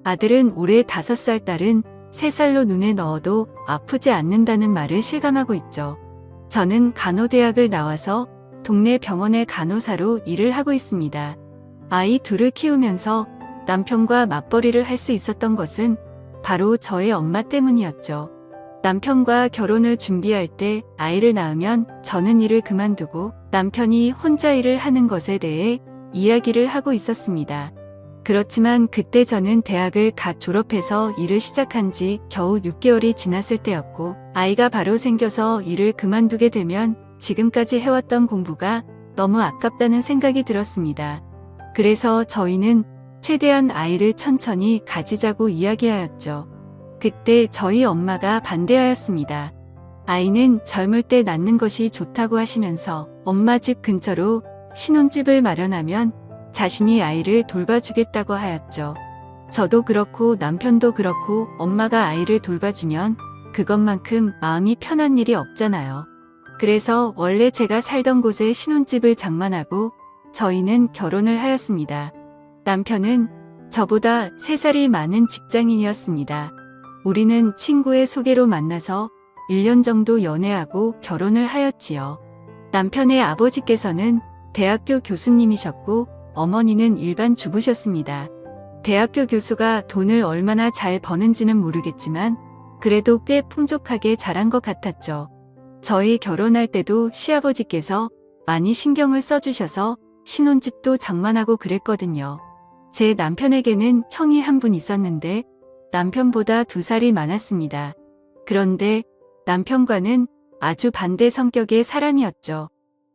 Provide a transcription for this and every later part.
아들은 올해 5살, 딸은 3살로 눈에 넣어도 아프지 않는다는 말을 실감하고 있죠. 저는 간호대학을 나와서 동네 병원의 간호사로 일을 하고 있습니다. 아이 둘을 키우면서 남편과 맞벌이를 할 수 있었던 것은 바로 저의 엄마 때문이었죠. 남편과 결혼을 준비할 때 아이를 낳으면 저는 일을 그만두고 남편이 혼자 일을 하는 것에 대해 이야기를 하고 있었습니다. 그렇지만 그때 저는 대학을 갓 졸업해서 일을 시작한 지 겨우 6개월이 지났을 때였고 아이가 바로 생겨서 일을 그만두게 되면 지금까지 해왔던 공부가 너무 아깝다는 생각이 들었습니다. 그래서 저희는 최대한 아이를 천천히 가지자고 이야기하였죠. 그때 저희 엄마가 반대하였습니다. 아이는 젊을 때 낳는 것이 좋다고 하시면서 엄마 집 근처로 신혼집을 마련하면 자신이 아이를 돌봐주겠다고 하였죠. 저도 그렇고 남편도 그렇고 엄마가 아이를 돌봐주면 그것만큼 마음이 편한 일이 없잖아요. 그래서 원래 제가 살던 곳에 신혼집을 장만하고 저희는 결혼을 하였습니다. 남편은 저보다 3살이 많은 직장인이었습니다. 우리는 친구의 소개로 만나서 1년 정도 연애하고 결혼을 하였지요. 남편의 아버지께서는 대학교 교수님이셨고 어머니는 일반 주부셨습니다. 대학교 교수가 돈을 얼마나 잘 버는지는 모르겠지만 그래도 꽤 풍족하게 자란 것 같았죠. 저희 결혼할 때도 시아버지께서 많이 신경을 써주셔서 신혼집도 장만하고 그랬거든요. 제 남편에게는 형이 한 분 있었는데 남편보다 2살이 많았습니다. 그런데 남편과는 아주 반대 성격의 사람이었죠.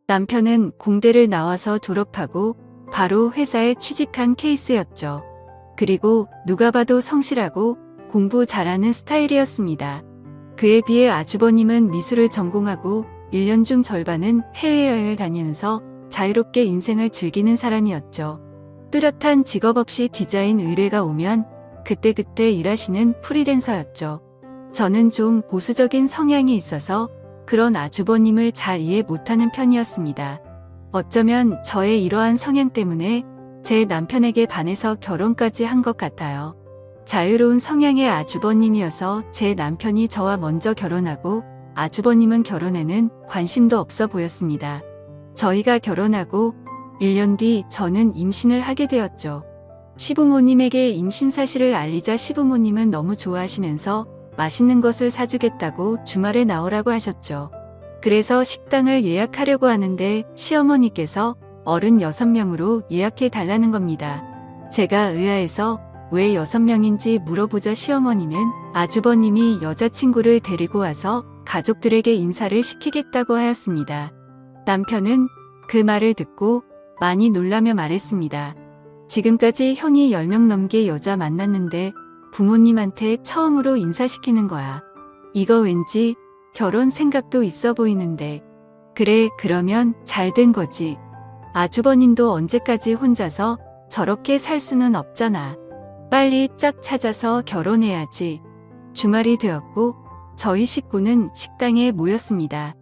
남편은 공대를 나와서 졸업하고 바로 회사에 취직한 케이스였죠. 그리고 누가 봐도 성실하고 공부 잘하는 스타일이었습니다. 그에 비해 아주버님은 미술을 전공하고 1년 중 절반은 해외여행을 다니면서 자유롭게 인생을 즐기는 사람이었죠. 뚜렷한 직업 없이 디자인 의뢰가 오면 그때그때 일하시는 프리랜서였죠. 저는 좀 보수적인 성향이 있어서 그런 아주버님을 잘 이해 못하는 편이었습니다. 어쩌면 저의 이러한 성향 때문에 제 남편에게 반해서 결혼까지 한 것 같아요. 자유로운 성향의 아주버님이어서 제 남편이 저와 먼저 결혼하고 아주버님은 결혼에는 관심도 없어 보였습니다. 저희가 결혼하고 1년 뒤 저는 임신을 하게 되었죠. 시부모님에게 임신 사실을 알리자 시부모님은 너무 좋아하시면서 맛있는 것을 사주겠다고 주말에 나오라고 하셨죠. 그래서 식당을 예약하려고 하는데 시어머니께서 어른 6명으로 예약해 달라는 겁니다. 제가 의아해서 왜 6명인지 물어보자 시어머니는 아주버님이 여자친구를 데리고 와서 가족들에게 인사를 시키겠다고 하였습니다. 남편은 그 말을 듣고 많이 놀라며 말했습니다. 지금까지 형이 10명 넘게 여자 만났는데 부모님한테 처음으로 인사시키는 거야. 이거 왠지 결혼 생각도 있어 보이는데. 그래, 그러면 잘 된 거지. 아주버님도 언제까지 혼자서 저렇게 살 수는 없잖아. 빨리 짝 찾아서 결혼해야지. 주말이 되었고 저희 식구는 식당에 모였습니다.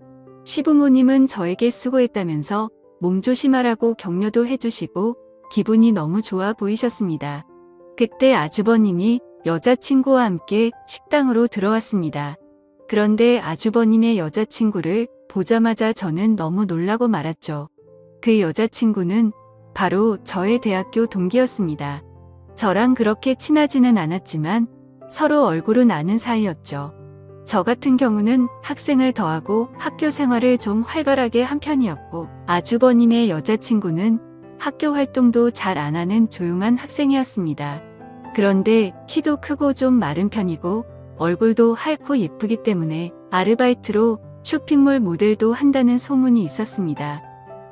시부모님은 저에게 수고했다면서 몸조심하라고 격려도 해주시고 기분이 너무 좋아 보이셨습니다. 그때 아주버님이 여자친구와 함께 식당으로 들어왔습니다. 그런데 아주버님의 여자친구를 보자마자 저는 너무 놀라고 말았죠. 그 여자친구는 바로 저의 대학교 동기였습니다. 저랑 그렇게 친하지는 않았지만 서로 얼굴은 아는 사이였죠. 저 같은 경우는 학생을 더하고 학교 생활을 좀 활발하게 한 편이었고 아주버님의 여자친구는 학교 활동도 잘 안 하는 조용한 학생이었습니다. 그런데 키도 크고 좀 마른 편이고 얼굴도 하얗고 예쁘기 때문에 아르바이트로 쇼핑몰 모델도 한다는 소문이 있었습니다.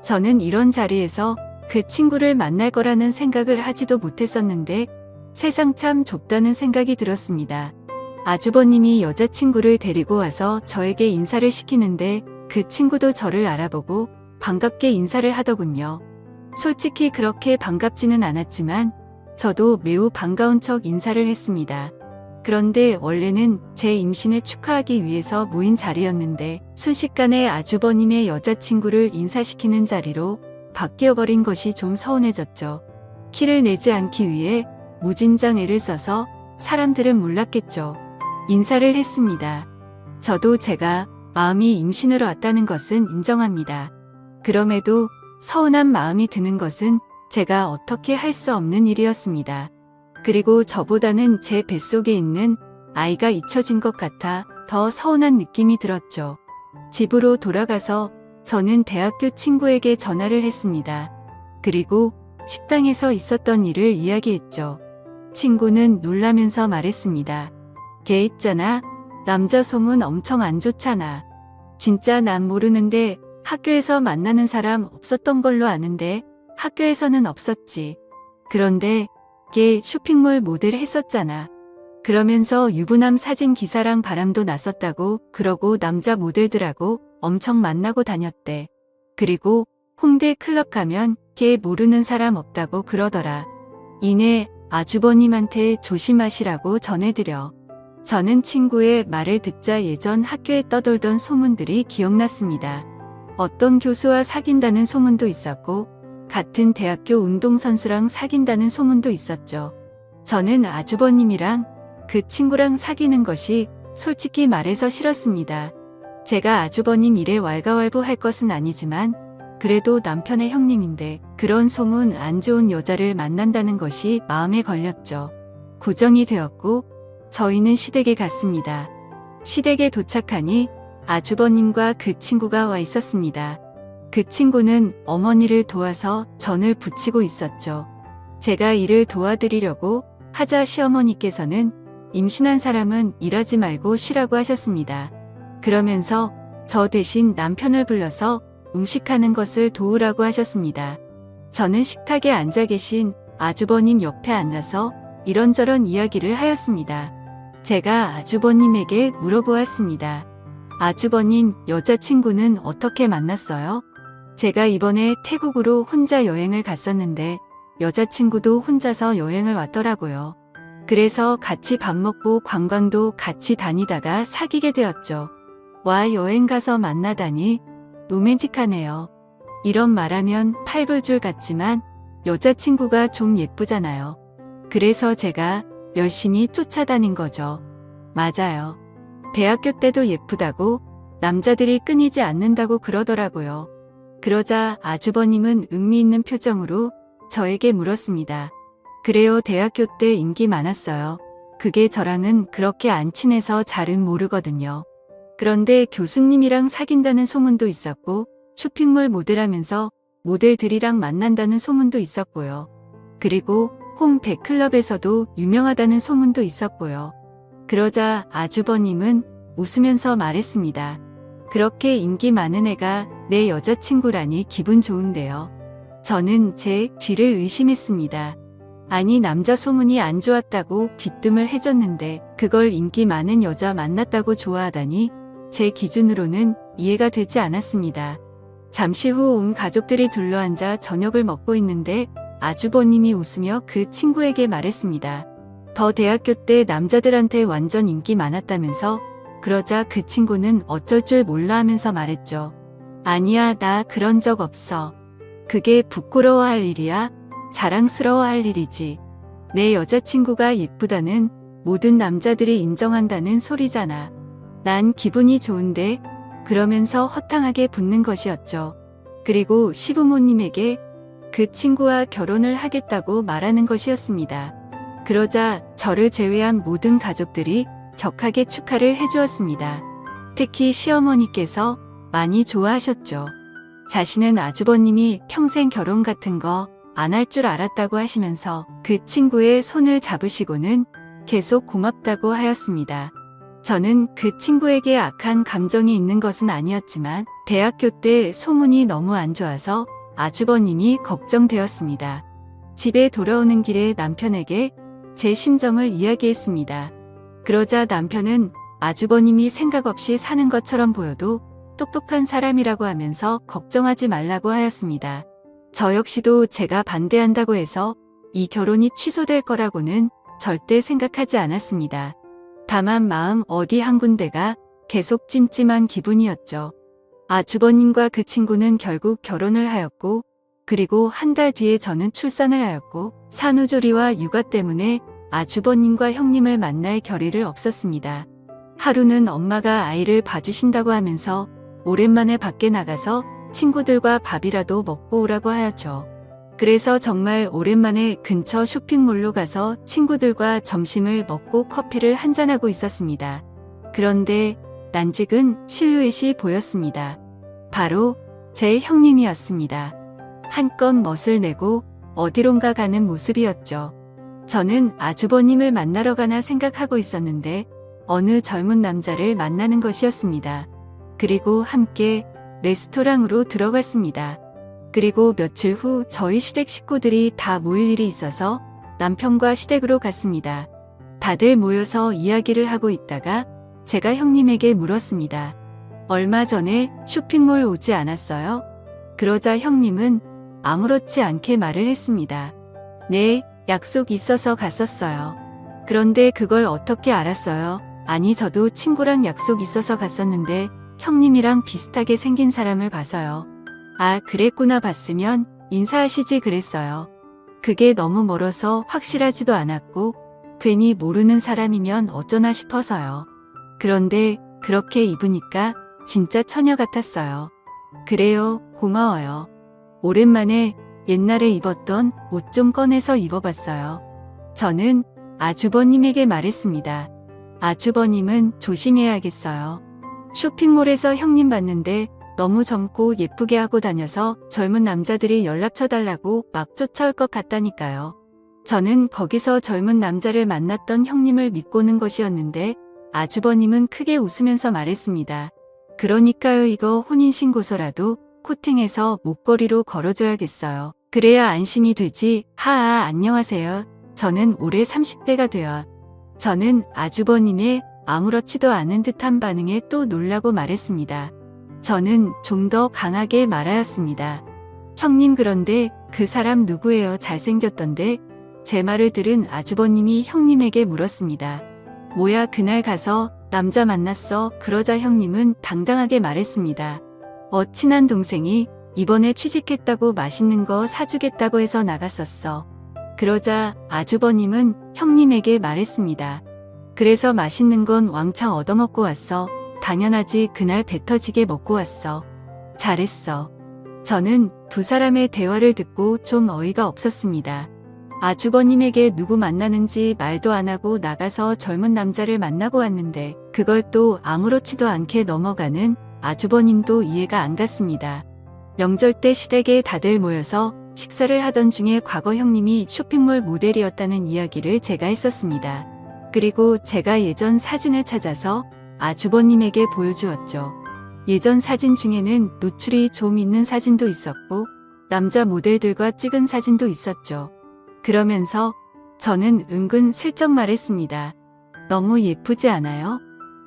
저는 이런 자리에서 그 친구를 만날 거라는 생각을 하지도 못했었는데 세상 참 좁다는 생각이 들었습니다. 아주버님이 여자친구를 데리고 와서 저에게 인사를 시키는데 그 친구도 저를 알아보고 반갑게 인사를 하더군요. 솔직히 그렇게 반갑지는 않았지만 저도 매우 반가운 척 인사를 했습니다. 그런데 원래는 제 임신을 축하하기 위해서 모인 자리였는데 순식간에 아주버님의 여자친구를 인사시키는 자리로 바뀌어버린 것이 좀 서운해졌죠. 키를 내지 않기 위해 무진장 애를 써서 사람들은 몰랐겠죠. 인사를 했습니다. 저도 제가 마음이 임신으로 왔다는 것은 인정합니다. 그럼에도 서운한 마음이 드는 것은 제가 어떻게 할 수 없는 일이었습니다. 그리고 저보다는 제 뱃속에 있는 아이가 잊혀진 것 같아 더 서운한 느낌이 들었죠. 집으로 돌아가서 저는 대학교 친구에게 전화를 했습니다. 그리고 식당에서 있었던 일을 이야기했죠. 친구는 놀라면서 말했습니다. 걔 있잖아. 남자 소문 엄청 안 좋잖아. 진짜 난 모르는데 학교에서 만나는 사람 없었던 걸로 아는데 학교에서는 없었지. 그런데 걔 쇼핑몰 모델 했었잖아. 그러면서 유부남 사진 기사랑 바람도 났었다고 그러고 남자 모델들하고 엄청 만나고 다녔대. 그리고 홍대 클럽 가면 걔 모르는 사람 없다고 그러더라. 이내 아주버님한테 조심하시라고 전해드려. 저는 친구의 말을 듣자 예전 학교에 떠돌던 소문들이 기억났습니다. 어떤 교수와 사귄다는 소문도 있었고 같은 대학교 운동선수랑 사귄다는 소문도 있었죠. 저는 아주버님이랑 그 친구랑 사귀는 것이 솔직히 말해서 싫었습니다. 제가 아주버님 일에 왈가왈부할 것은 아니지만 그래도 남편의 형님인데 그런 소문 안 좋은 여자를 만난다는 것이 마음에 걸렸죠. 고정이 되었고 저희는 시댁에 갔습니다. 시댁에 도착하니 아주버님과 그 친구가 와 있었습니다. 그 친구는 어머니를 도와서 전을 부치고 있었죠. 제가 일을 도와드리려고 하자 시어머니께서는 임신한 사람은 일하지 말고 쉬라고 하셨습니다. 그러면서 저 대신 남편을 불러서 음식하는 것을 도우라고 하셨습니다. 저는 식탁에 앉아 계신 아주버님 옆에 앉아서 이런저런 이야기를 하였습니다. 제가 아주버님에게 물어보았습니다. 아주버님, 여자친구는 어떻게 만났어요? 제가 이번에 태국으로 혼자 여행을 갔었는데 여자친구도 혼자서 여행을 왔더라고요. 그래서 같이 밥 먹고 관광도 같이 다니다가 사귀게 되었죠. 와, 여행 가서 만나다니 로맨틱하네요. 이런 말하면 팔불줄 같지만 여자친구가 좀 예쁘잖아요. 그래서 제가 열심히 쫓아다닌 거죠. 맞아요. 대학교 때도 예쁘다고 남자들이 끊이지 않는다고 그러더라고요. 그러자 아주버님은 의미 있는 표정으로 저에게 물었습니다. 그래요, 대학교 때 인기 많았어요. 그게 저랑은 그렇게 안 친해서 잘은 모르거든요. 그런데 교수님이랑 사귄다는 소문도 있었고 쇼핑몰 모델하면서 모델들이랑 만난다는 소문도 있었고요. 그리고 홈백클럽에서도 유명하다는 소문도 있었고요. 그러자 아주버님은 웃으면서 말했습니다. 그렇게 인기 많은 애가 내 여자친구라니 기분 좋은데요. 저는 제 귀를 의심했습니다. 아니, 남자 소문이 안 좋았다고 귀뜸을 해줬는데 그걸 인기 많은 여자 만났다고 좋아하다니 제 기준으로는 이해가 되지 않았습니다. 잠시 후 온 가족들이 둘러앉아 저녁을 먹고 있는데 아주버님이 웃으며 그 친구에게 말했습니다. 더 대학교 때 남자들한테 완전 인기 많았다면서? 그러자 그 친구는 어쩔 줄 몰라 하면서 말했죠. 아니야, 나 그런 적 없어. 그게 부끄러워할 일이야? 자랑스러워할 일이지. 내 여자친구가 예쁘다는 모든 남자들이 인정한다는 소리잖아. 난 기분이 좋은데? 그러면서 허탕하게 붙는 것이었죠. 그리고 시부모님에게 그 친구와 결혼을 하겠다고 말하는 것이었습니다. 그러자 저를 제외한 모든 가족들이 격하게 축하를 해주었습니다. 특히 시어머니께서 많이 좋아하셨죠. 자신은 아주버님이 평생 결혼 같은 거 안 할 줄 알았다고 하시면서 그 친구의 손을 잡으시고는 계속 고맙다고 하였습니다. 저는 그 친구에게 악한 감정이 있는 것은 아니었지만 대학교 때 소문이 너무 안 좋아서 아주버님이 걱정되었습니다. 집에 돌아오는 길에 남편에게 제 심정을 이야기했습니다. 그러자 남편은 아주버님이 생각 없이 사는 것처럼 보여도 똑똑한 사람이라고 하면서 걱정하지 말라고 하였습니다. 저 역시도 제가 반대한다고 해서 이 결혼이 취소될 거라고는 절대 생각하지 않았습니다. 다만 마음 어디 한 군데가 계속 찜찜한 기분이었죠. 아주버님과 그 친구는 결국 결혼을 하였고 그리고 한 달 뒤에 저는 출산을 하였고 산후조리와 육아 때문에 아주버님과 형님을 만날 겨를을 없었습니다. 하루는 엄마가 아이를 봐주신다고 하면서 오랜만에 밖에 나가서 친구들과 밥이라도 먹고 오라고 하였죠. 그래서 정말 오랜만에 근처 쇼핑몰로 가서 친구들과 점심을 먹고 커피를 한잔하고 있었습니다. 그런데 난직은 실루엣이 보였습니다. 바로 제 형님이었습니다. 한껏 멋을 내고 어디론가 가는 모습이었죠. 저는 아주버님을 만나러 가나 생각하고 있었는데 어느 젊은 남자를 만나는 것이었습니다. 그리고 함께 레스토랑으로 들어갔습니다. 그리고 며칠 후 저희 시댁 식구들이 다 모일 일이 있어서 남편과 시댁으로 갔습니다. 다들 모여서 이야기를 하고 있다가 제가 형님에게 물었습니다. 얼마 전에 쇼핑몰 오지 않았어요? 그러자 형님은 아무렇지 않게 말을 했습니다. 네, 약속 있어서 갔었어요. 그런데 그걸 어떻게 알았어요? 아니, 저도 친구랑 약속 있어서 갔었는데 형님이랑 비슷하게 생긴 사람을 봐서요. 아, 그랬구나. 봤으면 인사하시지 그랬어요. 그게 너무 멀어서 확실하지도 않았고 괜히 모르는 사람이면 어쩌나 싶어서요. 그런데 그렇게 입으니까 진짜 처녀 같았어요. 그래요, 고마워요. 오랜만에 옛날에 입었던 옷 좀 꺼내서 입어봤어요. 저는 아주버님에게 말했습니다. 아주버님은 조심해야겠어요. 쇼핑몰에서 형님 봤는데 너무 젊고 예쁘게 하고 다녀서 젊은 남자들이 연락처 달라고 막 쫓아올 것 같다니까요. 저는 거기서 젊은 남자를 만났던 형님을 믿고는 것이었는데 아주버님은 크게 웃으면서 말했습니다. 그러니까요, 이거 혼인신고서라도 코팅해서 목걸이로 걸어줘야겠어요. 그래야 안심이 되지. 하하, 안녕하세요. 저는 올해 30대가 되어 저는 아주버님의 아무렇지도 않은 듯한 반응에 또 놀라고 말했습니다. 저는 좀 더 강하게 말하였습니다. 형님, 그런데 그 사람 누구예요? 잘생겼던데? 제 말을 들은 아주버님이 형님에게 물었습니다. 뭐야, 그날 가서 남자 만났어. 그러자 형님은 당당하게 말했습니다. 친한 동생이 이번에 취직했다고 맛있는 거 사주겠다고 해서 나갔었어. 그러자 아주버님은 형님에게 말했습니다. 그래서 맛있는 건 왕창 얻어먹고 왔어. 당연하지, 그날 배 터지게 먹고 왔어. 잘했어. 저는 두 사람의 대화를 듣고 좀 어이가 없었습니다. 아주버님에게 누구 만나는지 말도 안 하고 나가서 젊은 남자를 만나고 왔는데 그걸 또 아무렇지도 않게 넘어가는 아주버님도 이해가 안 갔습니다. 명절 때 시댁에 다들 모여서 식사를 하던 중에 과거 형님이 쇼핑몰 모델이었다는 이야기를 제가 했었습니다. 그리고 제가 예전 사진을 찾아서 아주버님에게 보여주었죠. 예전 사진 중에는 노출이 좀 있는 사진도 있었고 남자 모델들과 찍은 사진도 있었죠. 그러면서 저는 은근 슬쩍 말했습니다. 너무 예쁘지 않아요?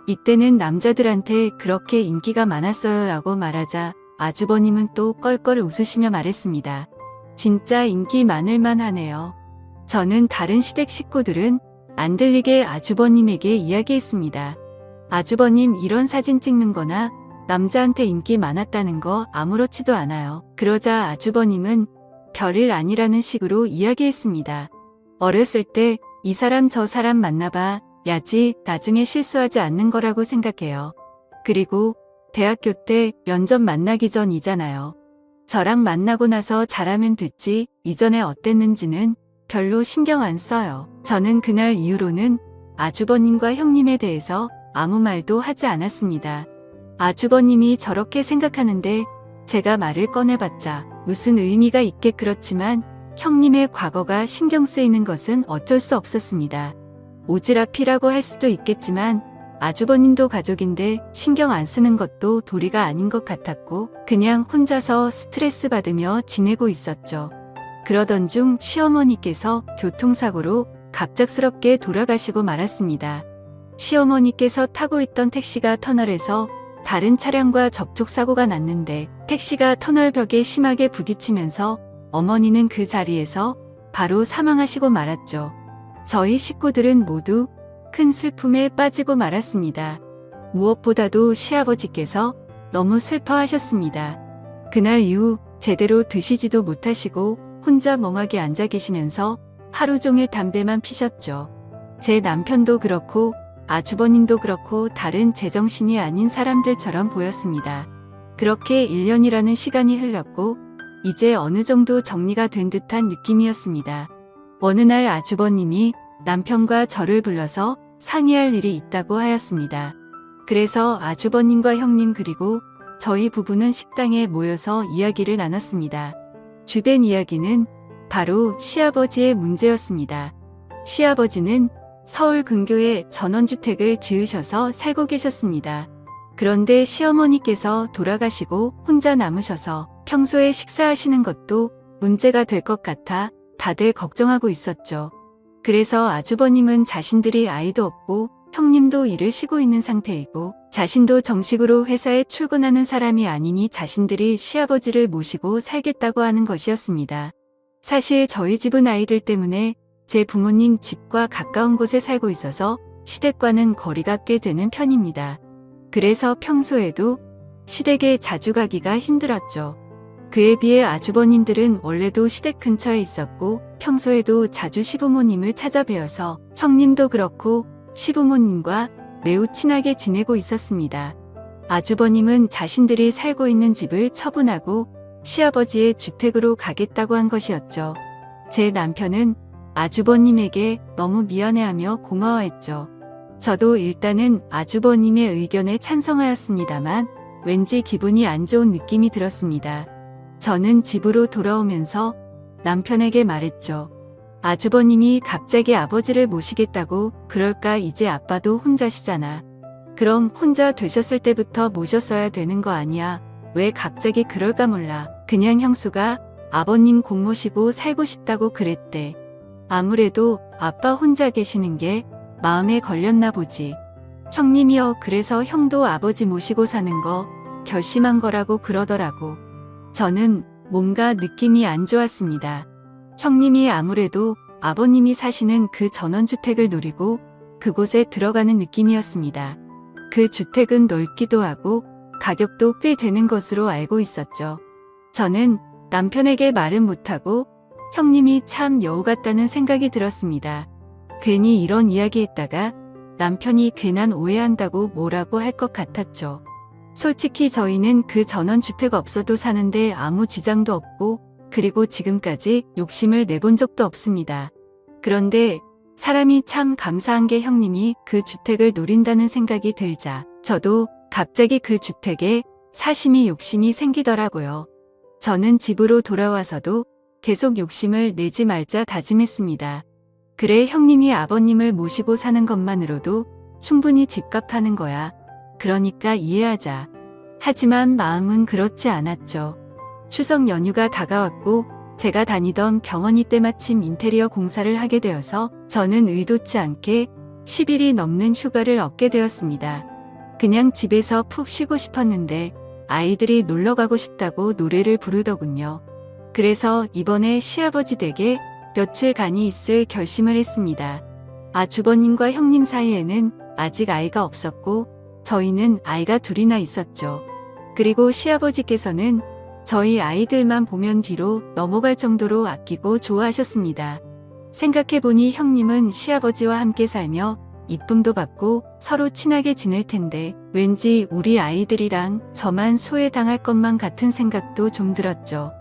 이때는 남자들한테 그렇게 인기가 많았어요 라고 말하자 아주버님은 또 껄껄 웃으시며 말했습니다. 진짜 인기 많을만 하네요. 저는 다른 시댁 식구들은 안 들리게 아주버님에게 이야기했습니다. 아주버님, 이런 사진 찍는 거나 남자한테 인기 많았다는 거 아무렇지도 않아요. 그러자 아주버님은 별일 아니라는 식으로 이야기했습니다. 어렸을 때 이 사람 저 사람 만나봐 야지 나중에 실수하지 않는 거라고 생각해요. 그리고 대학교 때 면접 만나기 전이잖아요. 저랑 만나고 나서 잘하면 됐지 이전에 어땠는지는 별로 신경 안 써요. 저는 그날 이후로는 아주버님과 형님에 대해서 아무 말도 하지 않았습니다. 아주버님이 저렇게 생각하는데 제가 말을 꺼내봤자 무슨 의미가 있게 그렇지만 형님의 과거가 신경 쓰이는 것은 어쩔 수 없었습니다. 오지랖이라고 할 수도 있겠지만 아주버님도 가족인데 신경 안 쓰는 것도 도리가 아닌 것 같았고 그냥 혼자서 스트레스 받으며 지내고 있었죠. 그러던 중 시어머니께서 교통사고로 갑작스럽게 돌아가시고 말았습니다. 시어머니께서 타고 있던 택시가 터널에서 다른 차량과 접촉사고가 났는데 택시가 터널 벽에 심하게 부딪히면서 어머니는 그 자리에서 바로 사망하시고 말았죠. 저희 식구들은 모두 큰 슬픔에 빠지고 말았습니다. 무엇보다도 시아버지께서 너무 슬퍼하셨습니다. 그날 이후 제대로 드시지도 못하시고 혼자 멍하게 앉아 계시면서 하루 종일 담배만 피셨죠. 제 남편도 그렇고 아주버님도 그렇고 다른 제정신이 아닌 사람들처럼 보였습니다. 그렇게 1년이라는 시간이 흘렀고 이제 어느 정도 정리가 된 듯한 느낌이었습니다. 어느 날 아주버님이 남편과 저를 불러서 상의할 일이 있다고 하였습니다. 그래서 아주버님과 형님 그리고 저희 부부는 식당에 모여서 이야기를 나눴습니다. 주된 이야기는 바로 시아버지의 문제였습니다. 시아버지는 서울 근교에 전원주택을 지으셔서 살고 계셨습니다. 그런데 시어머니께서 돌아가시고 혼자 남으셔서 평소에 식사하시는 것도 문제가 될 것 같아 다들 걱정하고 있었죠. 그래서 아주버님은 자신들이 아이도 없고 형님도 일을 쉬고 있는 상태이고 자신도 정식으로 회사에 출근하는 사람이 아니니 자신들이 시아버지를 모시고 살겠다고 하는 것이었습니다. 사실 저희 집은 아이들 때문에 제 부모님 집과 가까운 곳에 살고 있어서 시댁과는 거리가 꽤 되는 편입니다. 그래서 평소에도 시댁에 자주 가기가 힘들었죠. 그에 비해 아주버님들은 원래도 시댁 근처에 있었고 평소에도 자주 시부모님을 찾아뵈어서 형님도 그렇고 시부모님과 매우 친하게 지내고 있었습니다. 아주버님은 자신들이 살고 있는 집을 처분하고 시아버지의 주택으로 가겠다고 한 것이었죠. 제 남편은 아주버님에게 너무 미안해하며 고마워했죠. 저도 일단은 아주버님의 의견에 찬성하였습니다만 왠지 기분이 안 좋은 느낌이 들었습니다. 저는 집으로 돌아오면서 남편에게 말했죠. 아주버님이 갑자기 아버지를 모시겠다고 그럴까 이제 아빠도 혼자시잖아. 그럼 혼자 되셨을 때부터 모셨어야 되는 거 아니야. 왜 갑자기 그럴까 몰라. 그냥 형수가 아버님 곧 모시고 살고 싶다고 그랬대. 아무래도 아빠 혼자 계시는 게 마음에 걸렸나 보지. 형님이요. 그래서 형도 아버지 모시고 사는 거 결심한 거라고 그러더라고. 저는 뭔가 느낌이 안 좋았습니다. 형님이 아무래도 아버님이 사시는 그 전원주택을 노리고 그곳에 들어가는 느낌이었습니다. 그 주택은 넓기도 하고 가격도 꽤 되는 것으로 알고 있었죠. 저는 남편에게 말은 못하고 형님이 참 여우 같다는 생각이 들었습니다. 괜히 이런 이야기했다가 남편이 괜한 오해한다고 뭐라고 할 것 같았죠. 솔직히 저희는 그 전원주택 없어도 사는데 아무 지장도 없고 그리고 지금까지 욕심을 내본 적도 없습니다. 그런데 사람이 참 감사한 게 형님이 그 주택을 노린다는 생각이 들자 저도 갑자기 그 주택에 사심이 욕심이 생기더라고요. 저는 집으로 돌아와서도 계속 욕심을 내지 말자 다짐했습니다. 그래 형님이 아버님을 모시고 사는 것만으로도 충분히 집값하는 거야. 그러니까 이해하자. 하지만 마음은 그렇지 않았죠. 추석 연휴가 다가왔고 제가 다니던 병원이 때마침 인테리어 공사를 하게 되어서 저는 의도치 않게 10일이 넘는 휴가를 얻게 되었습니다. 그냥 집에서 푹 쉬고 싶었는데 아이들이 놀러 가고 싶다고 노래를 부르더군요. 그래서 이번에 시아버지 댁에 며칠간이 있을 결심을 했습니다. 아주버님과 형님 사이에는 아직 아이가 없었고 저희는 아이가 둘이나 있었죠. 그리고 시아버지께서는 저희 아이들만 보면 뒤로 넘어갈 정도로 아끼고 좋아하셨습니다. 생각해보니 형님은 시아버지와 함께 살며 이쁨도 받고 서로 친하게 지낼 텐데 왠지 우리 아이들이랑 저만 소외당할 것만 같은 생각도 좀 들었죠.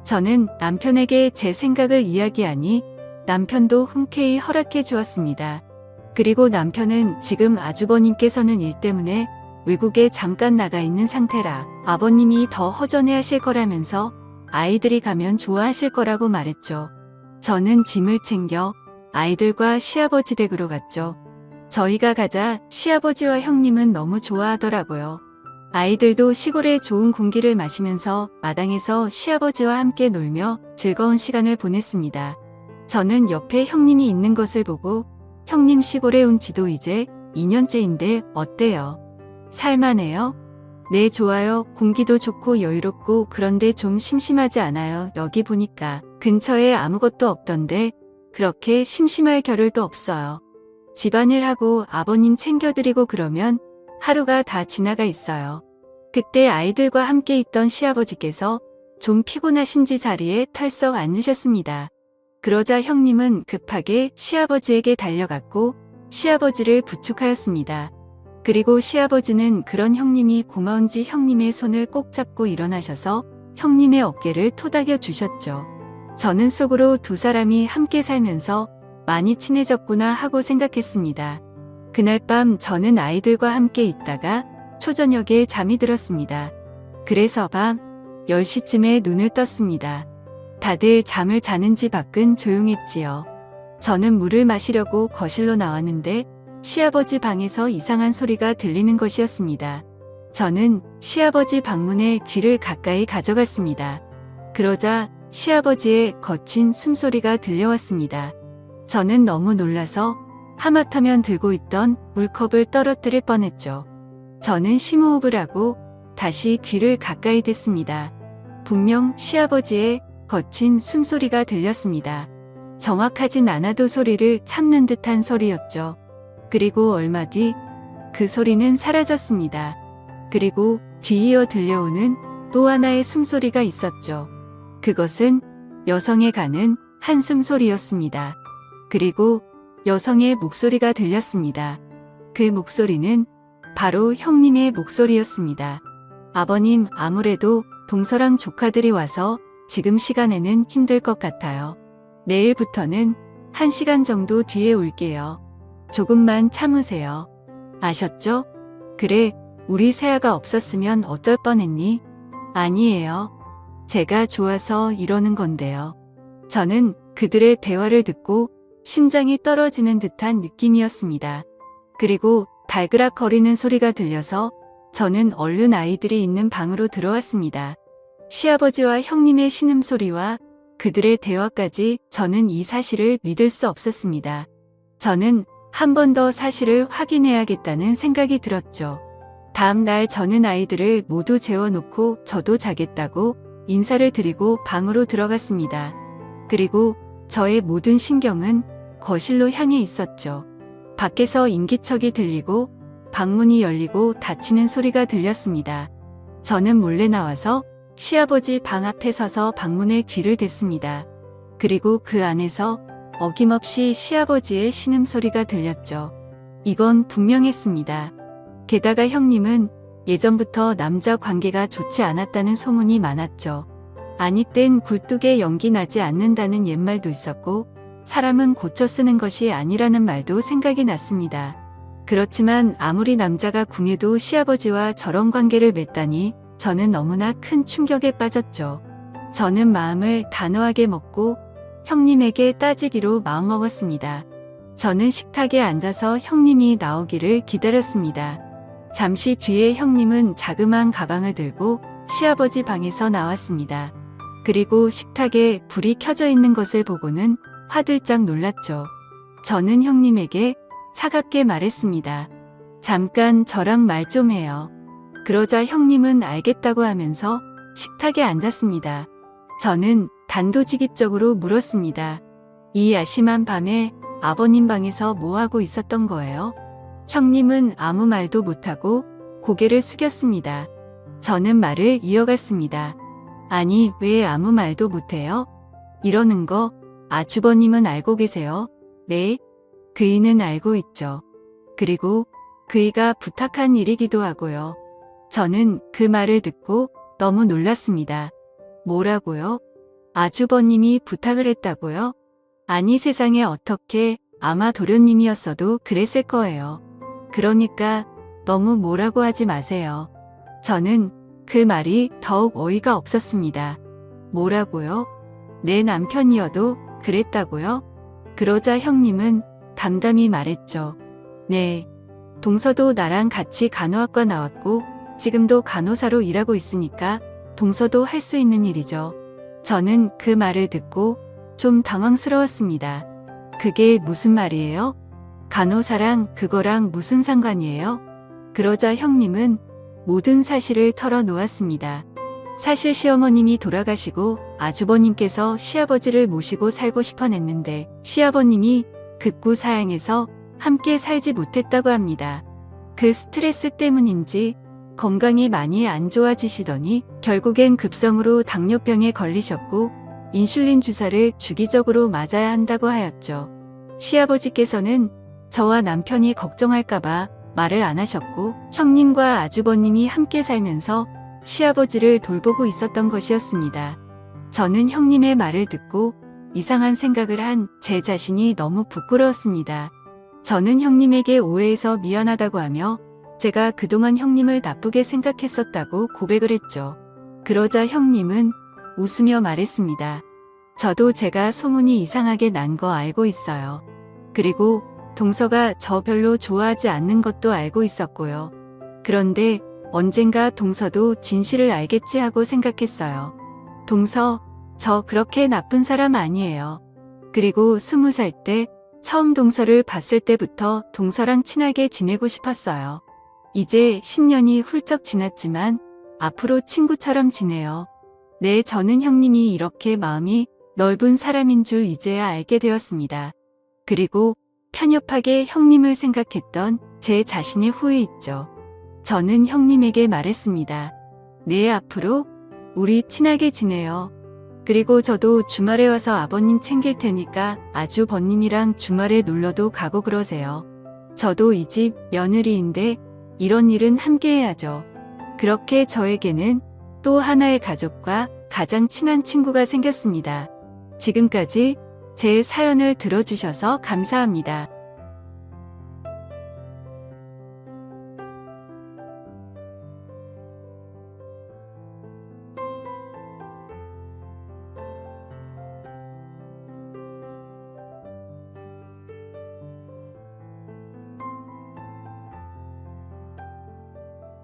저는 남편에게 제 생각을 이야기하니 남편도 흔쾌히 허락해 주었습니다. 그리고 남편은 지금 아주버님께서는 일 때문에 외국에 잠깐 나가 있는 상태라 아버님이 더 허전해 하실 거라면서 아이들이 가면 좋아하실 거라고 말했죠. 저는 짐을 챙겨 아이들과 시아버지 댁으로 갔죠. 저희가 가자 시아버지와 형님은 너무 좋아하더라고요. 아이들도 시골의 좋은 공기를 마시면서 마당에서 시아버지와 함께 놀며 즐거운 시간을 보냈습니다. 저는 옆에 형님이 있는 것을 보고 형님 시골에 온 지도 이제 2년째인데 어때요? 살만해요? 네, 좋아요. 공기도 좋고 여유롭고 그런데 좀 심심하지 않아요. 여기 보니까 근처에 아무것도 없던데 그렇게 심심할 겨를도 없어요. 집안일 하고 아버님 챙겨드리고 그러면 하루가 다 지나가 있어요. 그때 아이들과 함께 있던 시아버지께서 좀 피곤하신지 자리에 털썩 앉으셨습니다. 그러자 형님은 급하게 시아버지에게 달려갔고 시아버지를 부축하였습니다. 그리고 시아버지는 그런 형님이 고마운지 형님의 손을 꼭 잡고 일어나셔서 형님의 어깨를 토닥여 주셨죠. 저는 속으로 두 사람이 함께 살면서 많이 친해졌구나 하고 생각했습니다. 그날 밤 저는 아이들과 함께 있다가 초저녁에 잠이 들었습니다. 그래서 밤 10시쯤에 눈을 떴습니다. 다들 잠을 자는 집 밖은 조용했지요. 저는 물을 마시려고 거실로 나왔는데 시아버지 방에서 이상한 소리가 들리는 것이었습니다. 저는 시아버지 방문에 귀를 가까이 가져갔습니다. 그러자 시아버지의 거친 숨소리가 들려왔습니다. 저는 너무 놀라서 하마터면 들고 있던 물컵을 떨어뜨릴 뻔했죠. 저는 심호흡을 하고 다시 귀를 가까이 댔습니다. 분명 시아버지의 거친 숨소리가 들렸습니다. 정확하진 않아도 소리를 참는 듯한 소리였죠. 그리고 얼마 뒤 그 소리는 사라졌습니다. 그리고 뒤이어 들려오는 또 하나의 숨소리가 있었죠. 그것은 여성의 가는 한숨 소리였습니다. 그리고 여성의 목소리가 들렸습니다. 그 목소리는 바로 형님의 목소리였습니다. 아버님, 아무래도 동서랑 조카들이 와서 지금 시간에는 힘들 것 같아요. 내일부터는 1시간 정도 뒤에 올게요. 조금만 참으세요. 아셨죠? 그래, 우리 세아가 없었으면 어쩔 뻔했니? 아니에요. 제가 좋아서 이러는 건데요. 저는 그들의 대화를 듣고 심장이 떨어지는 듯한 느낌이었습니다. 그리고 달그락거리는 소리가 들려서 저는 얼른 아이들이 있는 방으로 들어왔습니다. 시아버지와 형님의 신음소리와 그들의 대화까지 저는 이 사실을 믿을 수 없었습니다. 저는 한 번 더 사실을 확인해야겠다는 생각이 들었죠. 다음 날 저는 아이들을 모두 재워놓고 저도 자겠다고 인사를 드리고 방으로 들어갔습니다. 그리고 저의 모든 신경은 거실로 향해 있었죠. 밖에서 인기척이 들리고 방문이 열리고 닫히는 소리가 들렸습니다. 저는 몰래 나와서 시아버지 방 앞에 서서 방문에 귀를 댔습니다. 그리고 그 안에서 어김없이 시아버지의 신음소리가 들렸죠. 이건 분명했습니다. 게다가 형님은 예전부터 남자 관계가 좋지 않았다는 소문이 많았죠. 아니 땐 굴뚝에 연기 나지 않는다는 옛말도 있었고 사람은 고쳐 쓰는 것이 아니라는 말도 생각이 났습니다. 그렇지만 아무리 남자가 궁해도 시아버지와 저런 관계를 맺다니 저는 너무나 큰 충격에 빠졌죠. 저는 마음을 단호하게 먹고 형님에게 따지기로 마음먹었습니다. 저는 식탁에 앉아서 형님이 나오기를 기다렸습니다. 잠시 뒤에 형님은 자그마한 가방을 들고 시아버지 방에서 나왔습니다. 그리고 식탁에 불이 켜져 있는 것을 보고는 화들짝 놀랐죠. 저는 형님에게 차갑게 말했습니다. 잠깐 저랑 말 좀 해요. 그러자 형님은 알겠다고 하면서 식탁에 앉았습니다. 저는 단도직입적으로 물었습니다. 이 야심한 밤에 아버님 방에서 뭐 하고 있었던 거예요? 형님은 아무 말도 못하고 고개를 숙였습니다. 저는 말을 이어갔습니다. 아니, 왜 아무 말도 못해요? 이러는 거 아주버님은 알고 계세요? 네, 그이는 알고 있죠. 그리고 그이가 부탁한 일이기도 하고요. 저는 그 말을 듣고 너무 놀랐습니다. 뭐라고요? 아주버님이 부탁을 했다고요? 아니 세상에 어떻게, 아마 도련님이었어도 그랬을 거예요. 그러니까 너무 뭐라고 하지 마세요. 저는 그 말이 더욱 어이가 없었습니다. 뭐라고요? 내 남편이어도 그랬다고요? 그러자 형님은 담담히 말했죠. 네. 동서도 나랑 같이 간호학과 나왔고 지금도 간호사로 일하고 있으니까 동서도 할 수 있는 일이죠. 저는 그 말을 듣고 좀 당황스러웠습니다. 그게 무슨 말이에요? 간호사랑 그거랑 무슨 상관이에요? 그러자 형님은 모든 사실을 털어놓았습니다. 사실 시어머님이 돌아가시고 아주버님께서 시아버지를 모시고 살고 싶어 냈는데 시아버님이 급구 사양해서 함께 살지 못했다고 합니다. 그 스트레스 때문인지 건강이 많이 안 좋아지시더니 결국엔 급성으로 당뇨병에 걸리셨고 인슐린 주사를 주기적으로 맞아야 한다고 하였죠. 시아버지께서는 저와 남편이 걱정할까봐 말을 안 하셨고 형님과 아주버님이 함께 살면서 시아버지를 돌보고 있었던 것이었습니다. 저는 형님의 말을 듣고 이상한 생각을 한 제 자신이 너무 부끄러웠습니다. 저는 형님에게 오해해서 미안하다고 하며 제가 그동안 형님을 나쁘게 생각했었다고 고백을 했죠. 그러자 형님은 웃으며 말했습니다. 저도 제가 소문이 이상하게 난 거 알고 있어요. 그리고 동서가 저 별로 좋아하지 않는 것도 알고 있었고요. 그런데 언젠가 동서도 진실을 알겠지 하고 생각했어요. 동서, 저 그렇게 나쁜 사람 아니에요. 그리고 20살 때 처음 동서를 봤을 때부터 동서랑 친하게 지내고 싶었어요. 이제 10년이 훌쩍 지났지만 앞으로 친구처럼 지내요. 네, 저는 형님이 이렇게 마음이 넓은 사람인 줄 이제야 알게 되었습니다. 그리고 편협하게 형님을 생각했던 제 자신의 후회 있죠. 저는 형님에게 말했습니다. 네, 앞으로 우리 친하게 지내요. 그리고 저도 주말에 와서 아버님 챙길 테니까 아주버님이랑 주말에 놀러도 가고 그러세요. 저도 이 집 며느리인데 이런 일은 함께 해야죠. 그렇게 저에게는 또 하나의 가족과 가장 친한 친구가 생겼습니다. 지금까지 제 사연을 들어주셔서 감사합니다.